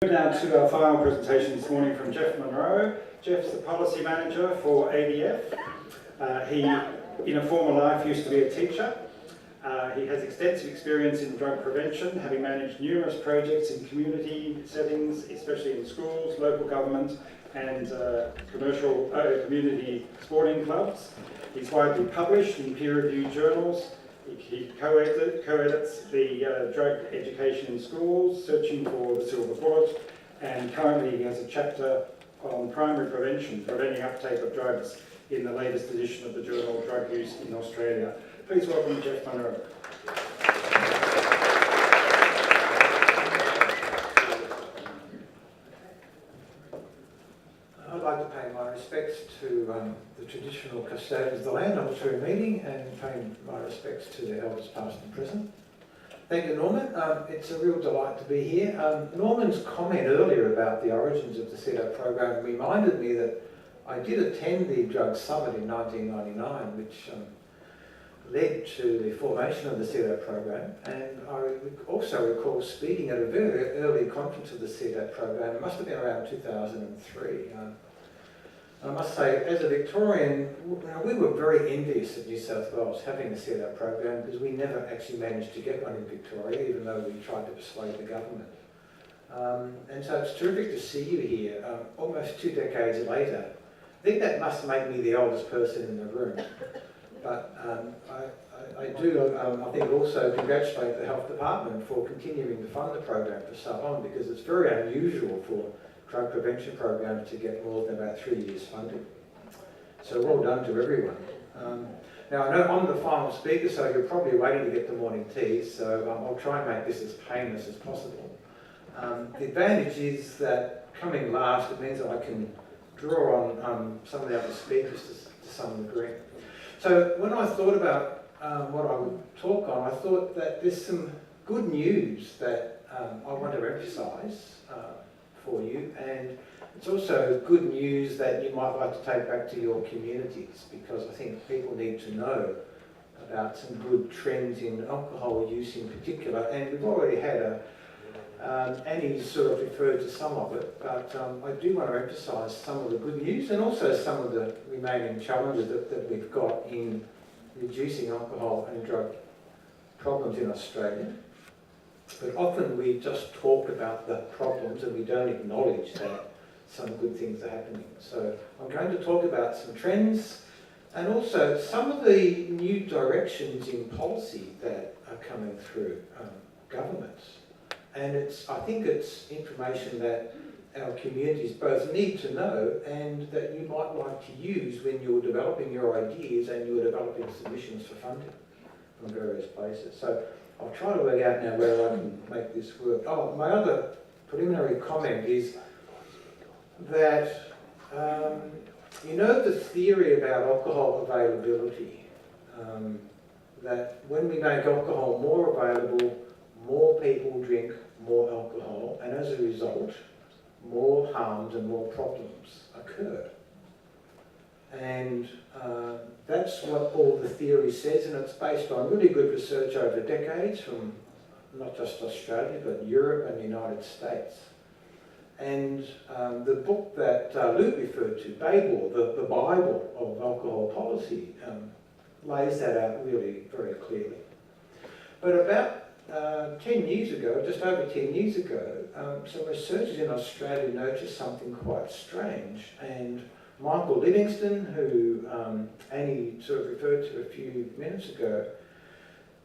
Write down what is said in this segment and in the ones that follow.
Now to our final presentation this morning from Geoff Monroe. Geoff's the policy manager for ADF. He, in a former life, used to be a teacher. He has extensive experience in drug prevention, having managed numerous projects in community settings, especially in schools, local government and commercial community sporting clubs. He's widely published in peer-reviewed journals. He co-edits the Drug Education in Schools, Searching for the Silver Bullet, and currently he has a chapter on primary prevention, preventing uptake of drugs, in the latest edition of the journal Drug Use in Australia. Please welcome Geoff Munro. I'd like to pay my respects to the traditional custodians of the land on which we're meeting, and pay my respects to the elders past and present. Thank you, Norman. It's a real delight to be here. Norman's comment earlier about the origins of the CDAT program reminded me that I did attend the Drug Summit in 1999, which led to the formation of the CDAT program, and I also recall speaking at a very early conference of the CDAT program. It must have been around 2003. I must say, as a Victorian, we were very envious of New South Wales having a CDAT program, because we never actually managed to get one in Victoria, even though we tried to persuade the government. And so it's terrific to see you here, almost 2 decades later. I think that must make me the oldest person in the room. But I think also congratulate the Health Department for continuing to fund the program for so long, because it's very unusual for drug prevention programs to get more than about 3 years funding. So well done to everyone. Now I know I'm the final speaker, so you're probably waiting to get the morning tea, so I'll try and make this as painless as possible. The advantage is that coming last, it means that I can draw on some of the other speakers to some degree. So when I thought about what I would talk on, I thought that there's some good news that I want to emphasise for you, and it's also good news that you might like to take back to your communities, because I think people need to know about some good trends in alcohol use in particular. And we've already had Annie's sort of referred to some of it, but I do want to emphasise some of the good news and also some of the remaining challenges that we've got in reducing alcohol and drug problems in Australia. But often we just talk about the problems and we don't acknowledge that some good things are happening. So I'm going to talk about some trends and also some of the new directions in policy that are coming through governments. And I think it's information that our communities both need to know and that you might like to use when you're developing your ideas and you're developing submissions for funding from various places. So I'll try to work out now whether I can make this work. Oh, my other preliminary comment is that, you know, the theory about alcohol availability, that when we make alcohol more available, more people drink more alcohol, and as a result, more harms and more problems occur. And that's what all the theory says, and it's based on really good research over decades from not just Australia, but Europe and the United States. And the book that Luke referred to, Babel, the Bible of alcohol policy, lays that out really very clearly. But about 10 years ago, just over 10 years ago, some researchers in Australia noticed something quite strange. And Michael Livingston, who Annie sort of referred to a few minutes ago,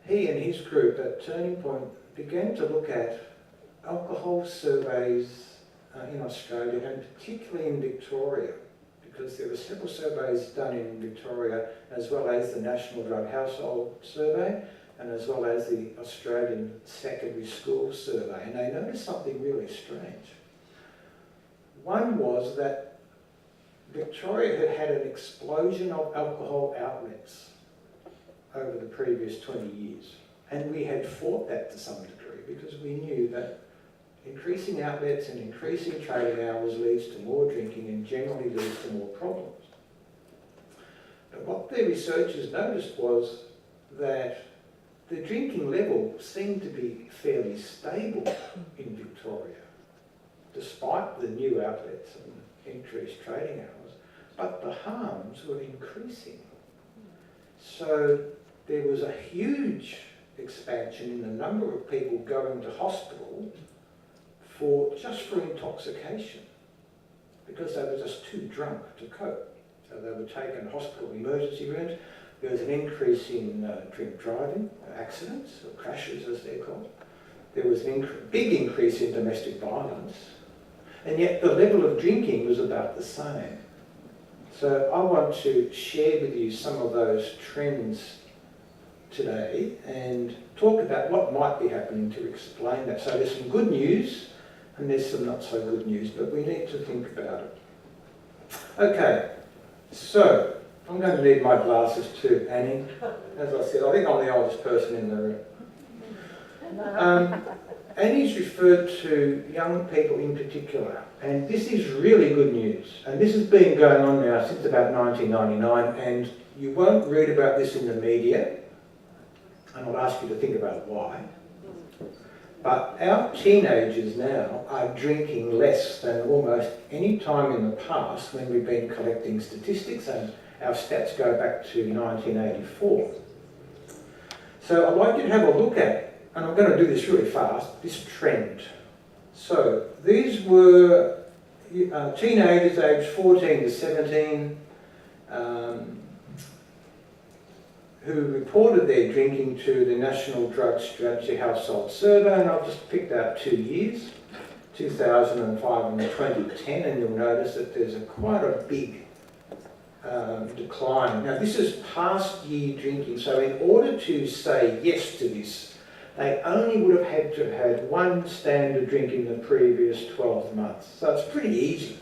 he and his group at Turning Point began to look at alcohol surveys in Australia, and particularly in Victoria, because there were several surveys done in Victoria, as well as the National Drug Household Survey, and as well as the Australian Secondary School Survey, and they noticed something really strange. One was that Victoria had had an explosion of alcohol outlets over the previous 20 years, and we had fought that to some degree, because we knew that increasing outlets and increasing trading hours leads to more drinking and generally leads to more problems. But what the researchers noticed was that the drinking level seemed to be fairly stable in Victoria. despite the new outlets and increased trading hours, but the harms were increasing. So there was a huge expansion in the number of people going to hospital for intoxication, because they were just too drunk to cope. So they were taken to hospital emergency rooms. There was an increase in drink driving, accidents, or crashes as they're called. There was a big increase in domestic violence, and yet the level of drinking was about the same. So I want to share with you some of those trends today and talk about what might be happening to explain that. So there's some good news and there's some not so good news, but we need to think about it. Okay, so I'm going to need my glasses too, Annie. As I said, I think I'm the oldest person in the room. Annie's referred to young people in particular, and this is really good news. And this has been going on now since about 1999, and you won't read about this in the media, and I'll ask you to think about why. But our teenagers now are drinking less than almost any time in the past when we've been collecting statistics, and our stats go back to 1984. So I'd like you to have a look at, and I'm going to do this really fast, this trend. So these were teenagers aged 14 to 17 who reported their drinking to the National Drug Strategy Household Survey, and I've just picked out 2 years, 2005 and 2010, and you'll notice that there's quite a big decline. Now this is past year drinking, so in order to say yes to this, they only would have had to have had one standard drink in the previous 12 months. So it's pretty easy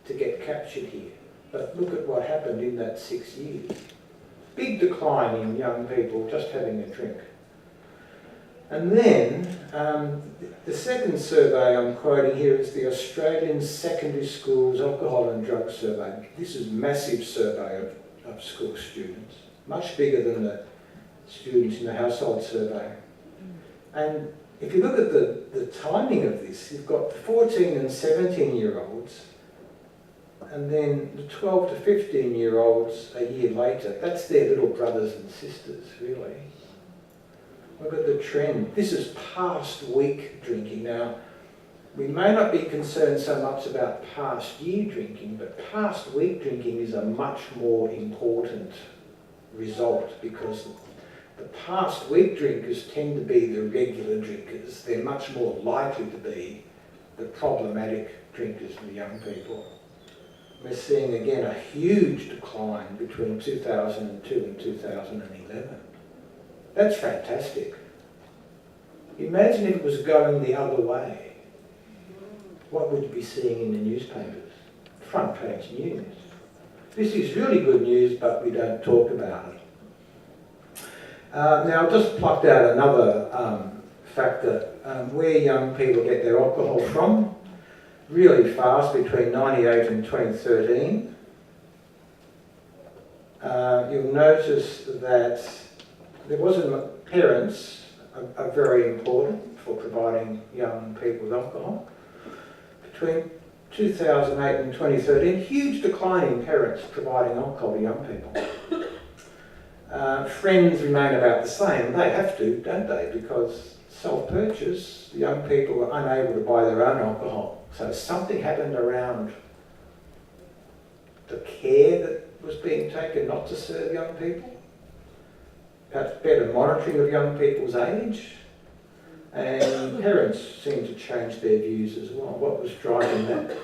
to get captured here. But look at what happened in that 6 years. Big decline in young people just having a drink. And then, the second survey I'm quoting here is the Australian Secondary Schools Alcohol and Drug Survey. This is a massive survey of school students, much bigger than the students in the household survey. And if you look at the timing of this, you've got the 14 and 17-year-olds, and then the 12 to 15-year-olds a year later. That's their little brothers and sisters, really. Look at the trend. This is past week drinking. Now, we may not be concerned so much about past year drinking, but past week drinking is a much more important result, because the past week drinkers tend to be the regular drinkers. They're much more likely to be the problematic drinkers for young people. We're seeing again a huge decline between 2002 and 2011. That's fantastic. Imagine if it was going the other way. What would you be seeing in the newspapers? Front page news. This is really good news, but we don't talk about it. Now, I've just plucked out another factor, where young people get their alcohol from. Really fast, between 98 and 2013. You'll notice that there wasn't parents are very important for providing young people with alcohol. Between 2008 and 2013, huge decline in parents providing alcohol to young people. Friends remain about the same. They have to, don't they? Because self-purchase, the young people were unable to buy their own alcohol. So something happened around the care that was being taken not to serve young people. Perhaps better monitoring of young people's age. And parents seem to change their views as well. What was driving that?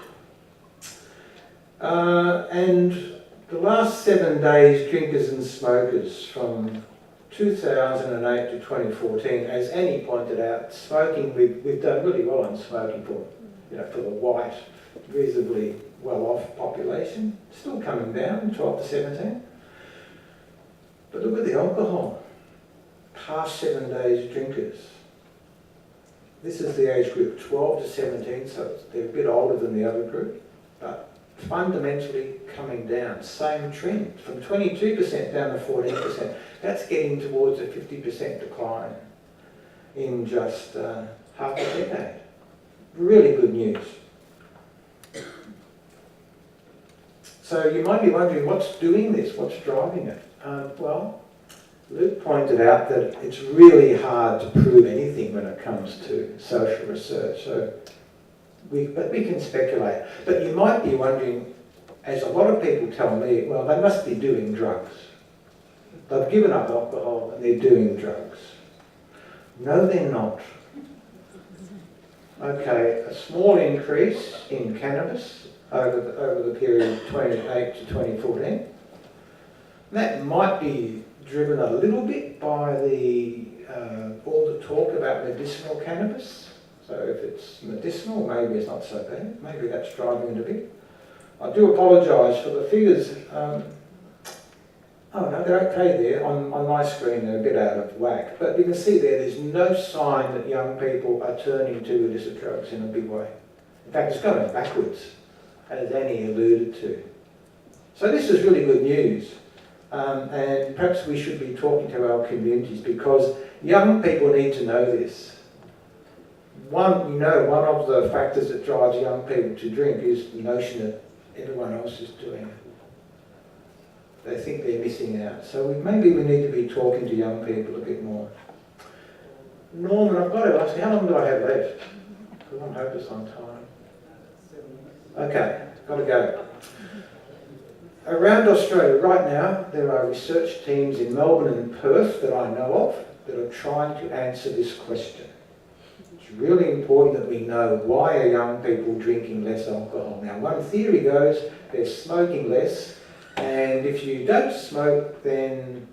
And the last 7 days, drinkers and smokers from 2008 to 2014, as Annie pointed out, smoking, we've done really well on smoking for the white, reasonably well-off population. Still coming down, 12 to 17. But look at the alcohol. Past 7 days drinkers. This is the age group 12 to 17, so they're a bit older than the other group, but fundamentally coming down. Same trend, from 22% down to 14%. That's getting towards a 50% decline in just half a decade. Really good news. So you might be wondering, what's doing this? What's driving it? Well, Luke pointed out that it's really hard to prove anything when it comes to social research. But we can speculate. But you might be wondering, as a lot of people tell me, well, they must be doing drugs. They've given up alcohol and they're doing drugs. No, they're not. Okay, a small increase in cannabis over the period 2008 to 2014. That might be driven a little bit by all the talk about medicinal cannabis. So if it's medicinal, maybe it's not so bad. Maybe that's driving it a bit. I do apologise for the figures. Oh no, they're okay there. On my screen they're a bit out of whack. But you can see there's no sign that young people are turning to illicit drugs in a big way. In fact, it's going backwards, as Annie alluded to. So this is really good news. And perhaps we should be talking to our communities, because young people need to know this. One of the factors that drives young people to drink is the notion that everyone else is doing it. They think they're missing out. So maybe we need to be talking to young people a bit more. Norman, I've got to ask you, how long do I have left? Because I'm hopeless on time. Okay, got to go. Around Australia right now, there are research teams in Melbourne and Perth that I know of that are trying to answer this question. It's really important that we know, why are young people drinking less alcohol? Now, one theory goes they're smoking less, and if you don't smoke, then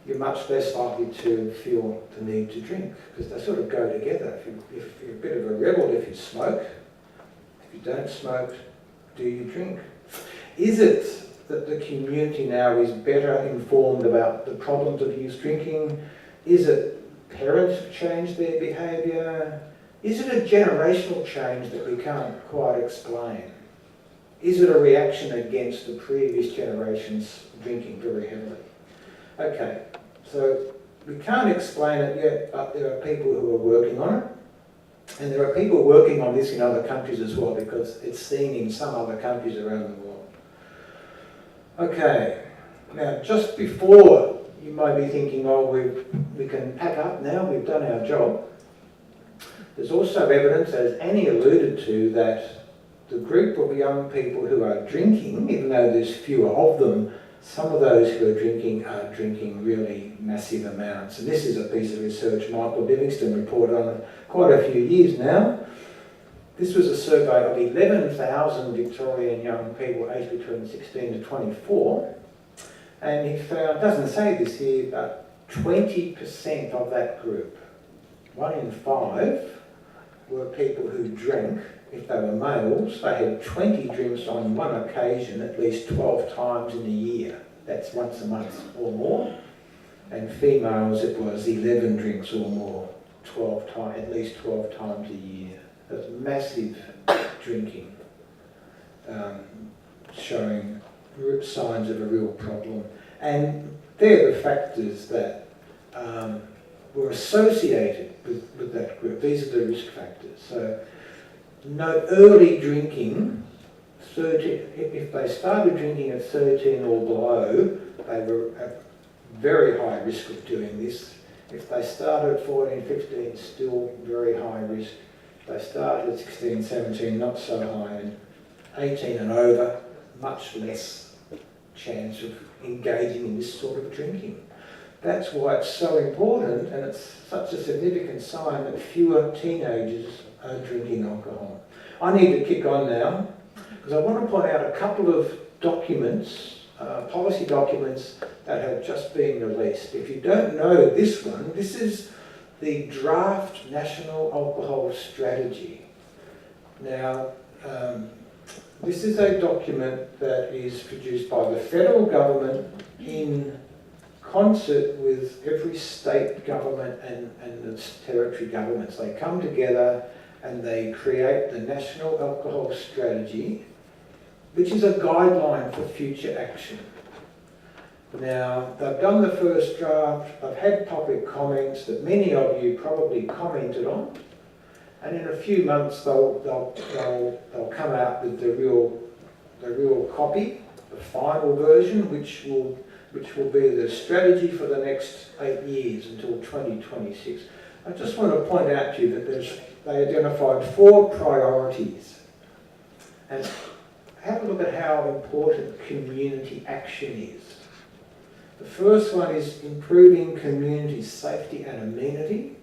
you're much less likely to feel the need to drink, because they sort of go together. If you're a bit of a rebel if you smoke, if you don't smoke, do you drink? Is it that the community now is better informed about the problems of youth drinking? Is it parents have changed their behaviour? Is it a generational change that we can't quite explain? Is it a reaction against the previous generations drinking very heavily? Okay, so we can't explain it yet, but there are people who are working on it. And there are people working on this in other countries as well, because it's seen in some other countries around the world. Okay, now just before you might be thinking, oh, we can pack up now, we've done our job. There's also evidence, as Annie alluded to, that the group of young people who are drinking, even though there's fewer of them, some of those who are drinking really massive amounts. And this is a piece of research Michael Livingston reported on quite a few years now. This was a survey of 11,000 Victorian young people aged between 16 to 24. And he found, it doesn't say this here, but 20% of that group, 1 in 5, were people who drank. If they were males, they had 20 drinks on one occasion at least 12 times in a year. That's once a month or more. And females, it was 11 drinks or more, at least 12 times a year. That's massive drinking, showing signs of a real problem. And they're the factors that were associated with that group. These are the risk factors. So, no early drinking, if they started drinking at 13 or below, they were at very high risk of doing this. If they started at 14, 15, still very high risk. If they started at 16, 17, not so high, and 18 and over, much less chance of engaging in this sort of drinking. That's why it's so important, and it's such a significant sign that fewer teenagers are drinking alcohol. I need to kick on now, because I want to point out a couple of documents, policy documents that have just been released. If you don't know this one, this is the Draft National Alcohol Strategy. Now, this is a document that is produced by the federal government in concert with every state government and the territory governments. They come together and they create the National Alcohol Strategy, which is a guideline for future action. Now, they've done the first draft, they've had public comments that many of you probably commented on, and in a few months they'll come out with the real copy. the final version, which will be the strategy for the next 8 years until 2026. I just want to point out to you that they identified 4 priorities. And have a look at how important community action is. The first one is improving community safety and amenity.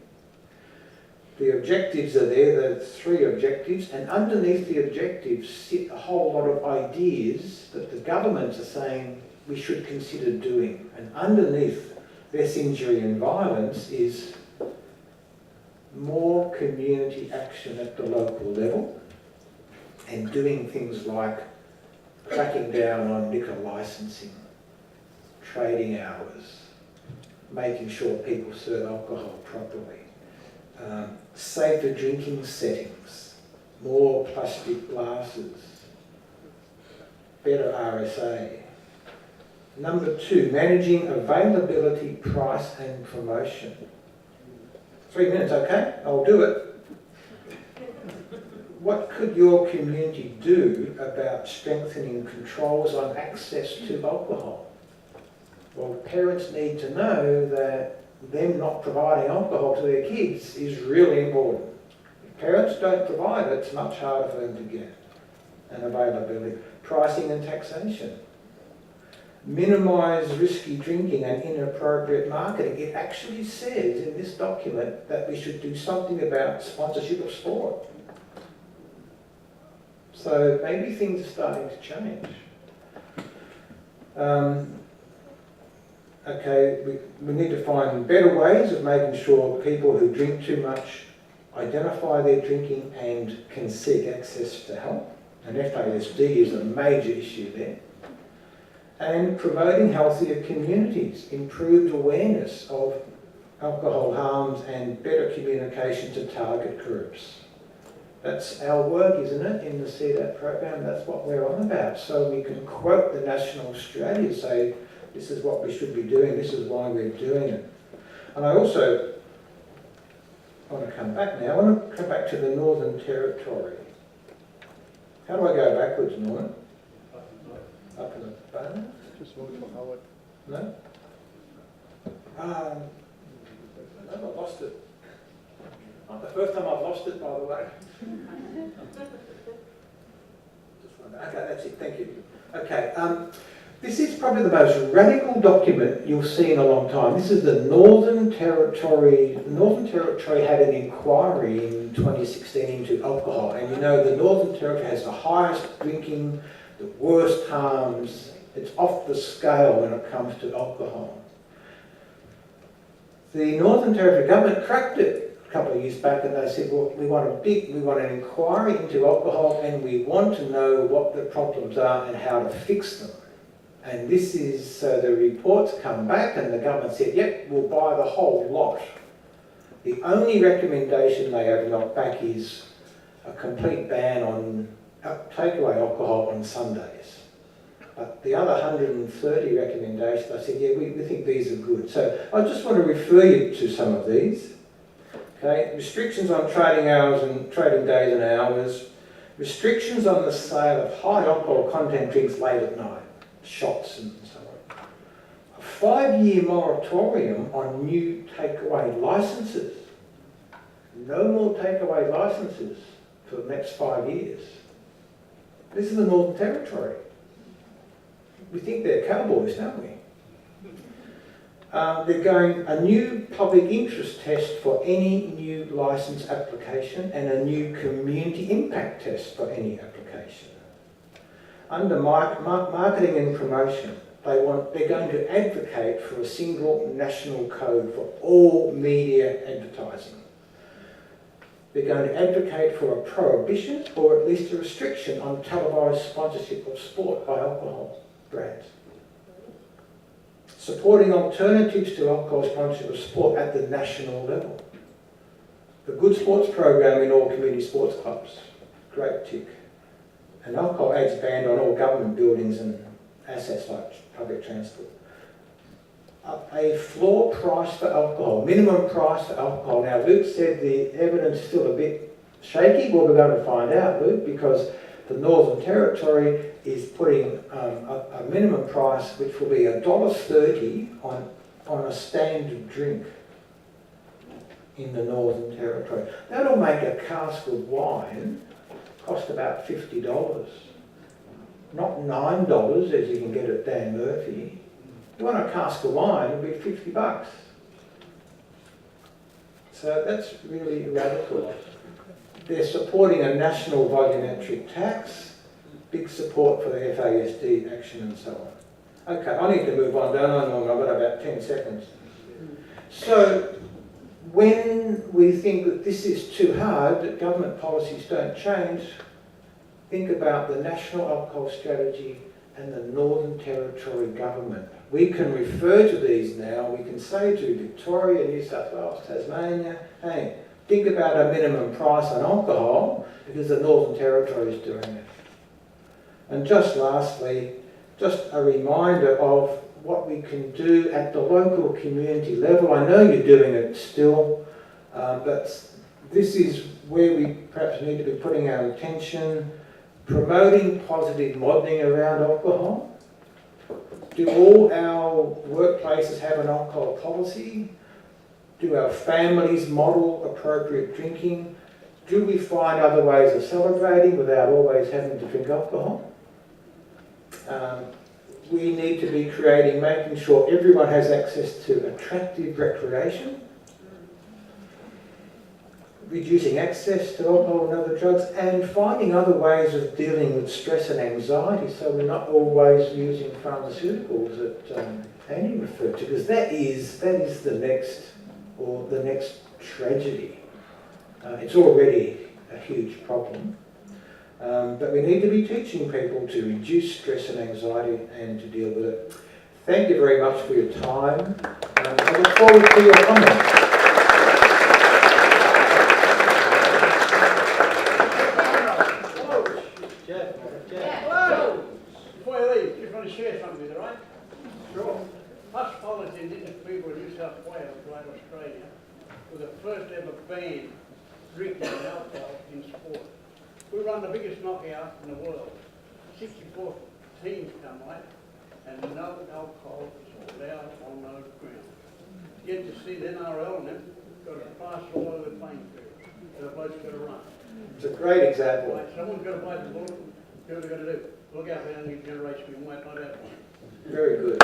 The objectives are there, the 3 objectives, and underneath the objectives sit a whole lot of ideas that the governments are saying we should consider doing. And underneath less injury and violence is more community action at the local level and doing things like cracking down on liquor licensing, trading hours, making sure people serve alcohol properly, safer drinking settings, more plastic glasses, better RSA. Number 2, managing availability, price and promotion. 3 minutes, okay? I'll do it. What could your community do about strengthening controls on access to alcohol? Well, parents need to know that them not providing alcohol to their kids is really important. If parents don't provide it, it's much harder for them to get. And availability. Pricing and taxation. Minimise risky drinking and inappropriate marketing. It actually says in this document that we should do something about sponsorship of sport. So maybe things are starting to change. Okay, we need to find better ways of making sure people who drink too much identify their drinking and can seek access to help. And FASD is a major issue there. And promoting healthier communities, improved awareness of alcohol harms and better communication to target groups. That's our work, isn't it, in the CDAT program? That's what we're on about. So we can quote the national strategy, say, this is what we should be doing, this is why we're doing it. And I also want to come back now. I want to come back to the Northern Territory. How do I go backwards, Norman? Up in the bone? Just move forward. No? No, I lost it. Not the first time I've lost it, by the way. Okay, that's it, thank you. Okay, this is probably the most radical document you'll see in a long time. This is the Northern Territory. The Northern Territory had an inquiry in 2016 into alcohol, and you know the Northern Territory has the highest drinking, the worst harms. It's off the scale when it comes to alcohol. The Northern Territory government cracked it a couple of years back, and they said, well, we want an inquiry into alcohol, and we want to know what the problems are and how to fix them. And this is, so the reports come back and the government said, yep, we'll buy the whole lot. The only recommendation they have knocked back is a complete ban on takeaway alcohol on Sundays. But the other 130 recommendations, I said, yeah, we think these are good. So I just want to refer you to some of these. Okay, restrictions on trading hours and trading days and hours. Restrictions on the sale of high alcohol content drinks late at night. Shots and so on. A 5-year moratorium on new takeaway licences. No more takeaway licences for the next 5 years. This is the Northern Territory. We think they're cowboys, don't we? They're going a new public interest test for any new licence application and a new community impact test for any application. Under marketing and promotion, they're going to advocate for a single national code for all media advertising. They're going to advocate for a prohibition or at least a restriction on televised sponsorship of sport by alcohol brands. Supporting alternatives to alcohol sponsorship of sport at the national level. The Good Sports program in all community sports clubs. Great tick. And alcohol ads banned on all government buildings and assets like public transport. A floor price for alcohol, minimum price for alcohol. Now Luke said the evidence is still a bit shaky. Well, we're going to find out, Luke, because The Northern Territory is putting a minimum price which will be $1.30 on a standard drink in the Northern Territory. That'll make a cask of wine cost about $50. Not $9 as you can get at Dan Murphy. If you want a cask of wine, it'll be $50. So that's really radical. They're supporting a national volumetric tax, big support for the FASD action and so on. Okay, I need to move on, don't I, Norman? I've got about 10 seconds. So, when we think that this is too hard, that government policies don't change, think about the National Alcohol Strategy and the Northern Territory Government. We can refer to these now, we can say to Victoria, New South Wales, Tasmania, hey, think about a minimum price on alcohol because the Northern Territory is doing it. And just lastly, just a reminder of what we can do at the local community level. I know you're doing it still, but this is where we perhaps need to be putting our attention, promoting positive modelling around alcohol. Do all our workplaces have an alcohol policy? Do our families model appropriate drinking? Do we find other ways of celebrating without always having to drink alcohol? We need to be creating, making sure everyone has access to attractive recreation, reducing access to alcohol and other drugs, and finding other ways of dealing with stress and anxiety so we're not always using pharmaceuticals that Annie referred to, because that is the next tragedy. It's already a huge problem. But we need to be teaching people to reduce stress and anxiety and to deal with it. Thank you very much for your time. I look forward to your comments. Hello. Before you leave, just want to share something with you, right? Sure. Us politicians, Indigenous people in New South Wales, right, Australia, were the first ever ban drinking alcohol in sport. We run the biggest knockout in the world. 64 teams come, right? And no alcohol is allowed on those grounds. Yet to see the NRL and them got a pass all over the playing field. The bloke's got to run. It's a great example. Right, someone's got to bite the bullet. What are they going to do? Look out for the young generation, we might not have one. Very good.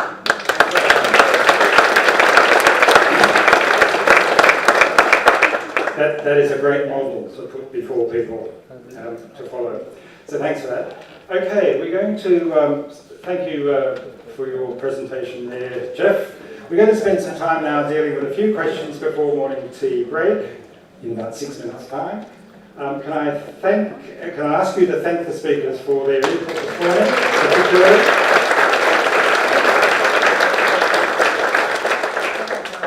That is a great model to put before people to follow. So thanks for that. Okay, we're going to thank you for your presentation there, Geoff. We're going to spend some time now dealing with a few questions before morning tea break in about 6 minutes' time. Can I ask you to thank the speakers for their input this morning, particularly,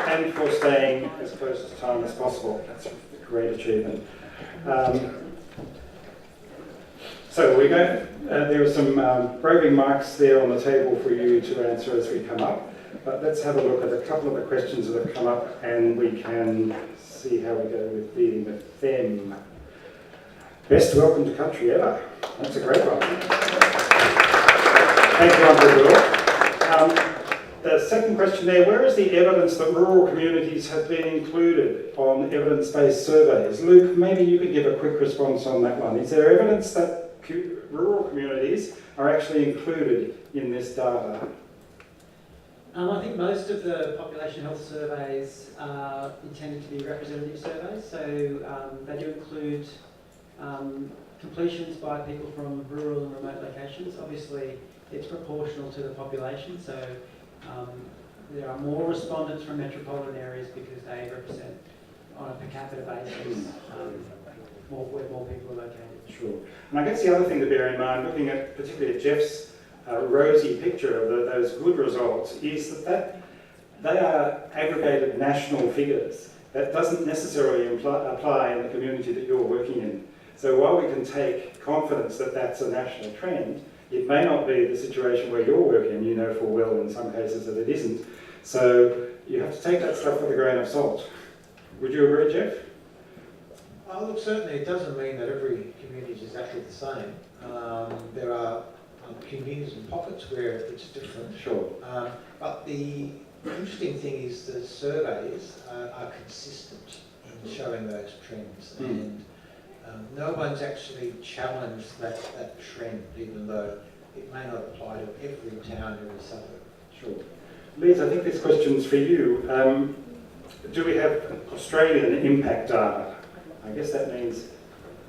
and for staying as close to time as possible. That's a great achievement. So we're going. There are some roving mics there on the table for you to answer as we come up. But let's have a look at a couple of the questions that have come up, and we can see how we go with dealing with them. Best welcome to country ever. That's a great one. Thank you, Uncle Will. The second question there, where is the evidence that rural communities have been included on evidence-based surveys? Luke, maybe you could give a quick response on that one. Is there evidence that rural communities are actually included in this data? I think most of the population health surveys are intended to be representative surveys, so they do include completions by people from rural and remote locations. Obviously, it's proportional to the population, so there are more respondents from metropolitan areas because they represent, on a per capita basis, where more people are located. Sure. And I guess the other thing to bear in mind, looking at particularly at Geoff's rosy picture of those good results, is that they are aggregated national figures. That doesn't necessarily apply in the community that you're working in. So while we can take confidence that that's a national trend, it may not be the situation where you're working. You know full well in some cases that it isn't. So you have to take that stuff with a grain of salt. Would you agree, Geoff? Look, certainly it doesn't mean that every community is exactly the same. There are communities and pockets where it's different. Sure. But the interesting thing is the surveys are consistent in showing those trends, and no one's actually challenged that trend, even though it may not apply to every town, every suburb. Sure. Liz, I think this question's for you. Do we have Australian impact data? I guess that means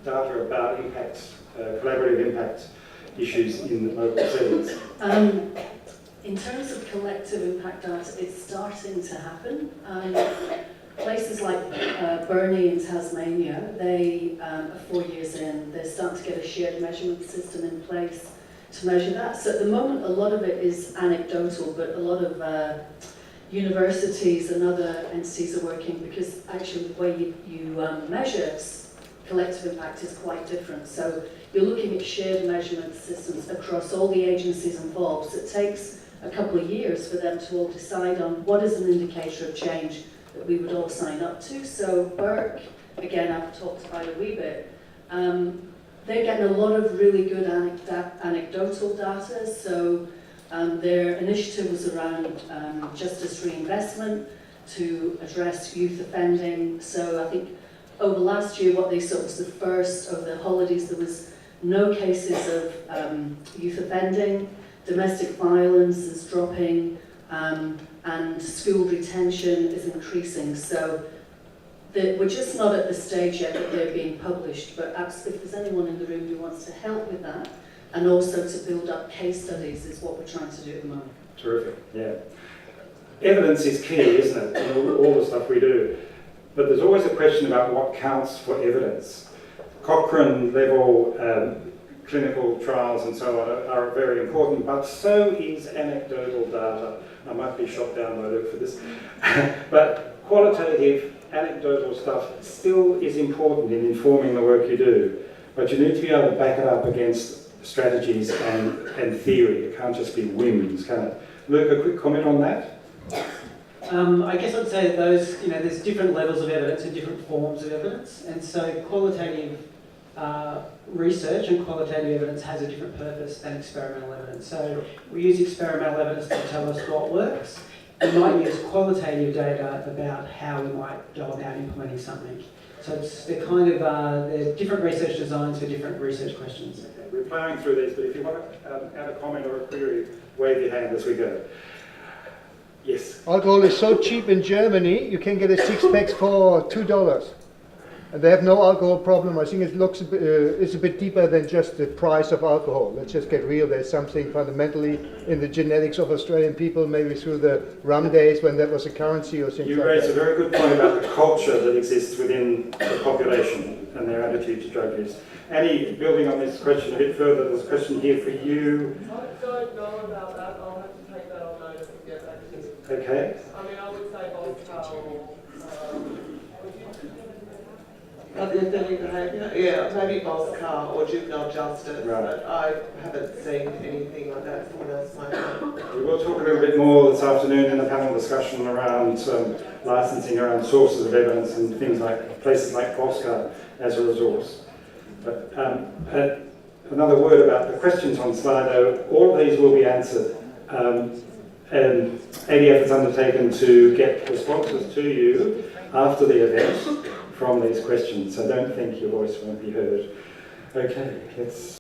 data about impact, collaborative impact issues in the local settings. In terms of collective impact data, it's starting to happen. Places like Burnie in Tasmania, they are 4 years in, they're starting to get a shared measurement system in place to measure that. So at the moment, a lot of it is anecdotal, but a lot of universities and other entities are working, because actually the way you measure collective impact is quite different. So you're looking at shared measurement systems across all the agencies involved. So it takes a couple of years for them to all decide on what is an indicator of change that we would all sign up to. So Burke, again, I've talked about a wee bit, they're getting a lot of really good anecdotal data. So their initiative was around justice reinvestment to address youth offending. So I think over last year what they saw was the first of the holidays there was no cases of youth offending, domestic violence is dropping, and school retention is increasing. So we're just not at the stage yet that they're being published, but if there's anyone in the room who wants to help with that, and also to build up case studies, is what we're trying to do at the moment. Terrific, yeah. Evidence is key, isn't it, in all the stuff we do. But there's always a question about what counts for evidence. Cochrane level clinical trials and so on are very important, but so is anecdotal data. I might be shot down by Luke for this. But qualitative anecdotal stuff still is important in informing the work you do. But you need to be able to back it up against strategies and theory. It can't just be whims, can it? Luke, a quick comment on that? I guess I'd say those, there's different levels of evidence and different forms of evidence, and so qualitative research and qualitative evidence has a different purpose than experimental evidence. So we use experimental evidence to tell us what works. We might use qualitative data about how we might go about implementing something. So they're kind of they're different research designs for different research questions. Okay. We're plowing through these, but if you want to add a comment or a query, wave your hand as we go. Yes. Alcohol is so cheap in Germany, you can get a 6-pack for $2. And they have no alcohol problem. I think it looks it's a bit deeper than just the price of alcohol. Let's just get real. There's something fundamentally in the genetics of Australian people, maybe through the rum days when that was a currency or something. You raised a very good point about the culture that exists within the population and their attitude to drug use. Annie, building on this question a bit further, there's a question here for you. I don't know about that. I'll have to take that on notice and get back to you. Okay. I mean, I would say vodka or... yeah, maybe vodka or juvenile justice, right. But I haven't seen anything like that. Someone else might know. We will talk a little bit more this afternoon in the panel discussion around licensing, around sources of evidence and things like places like Oscar as a resource. But another word about the questions on Slido, all of these will be answered. And ADF has undertaken to get responses to you after the event from these questions, so don't think your voice won't be heard. Okay, let's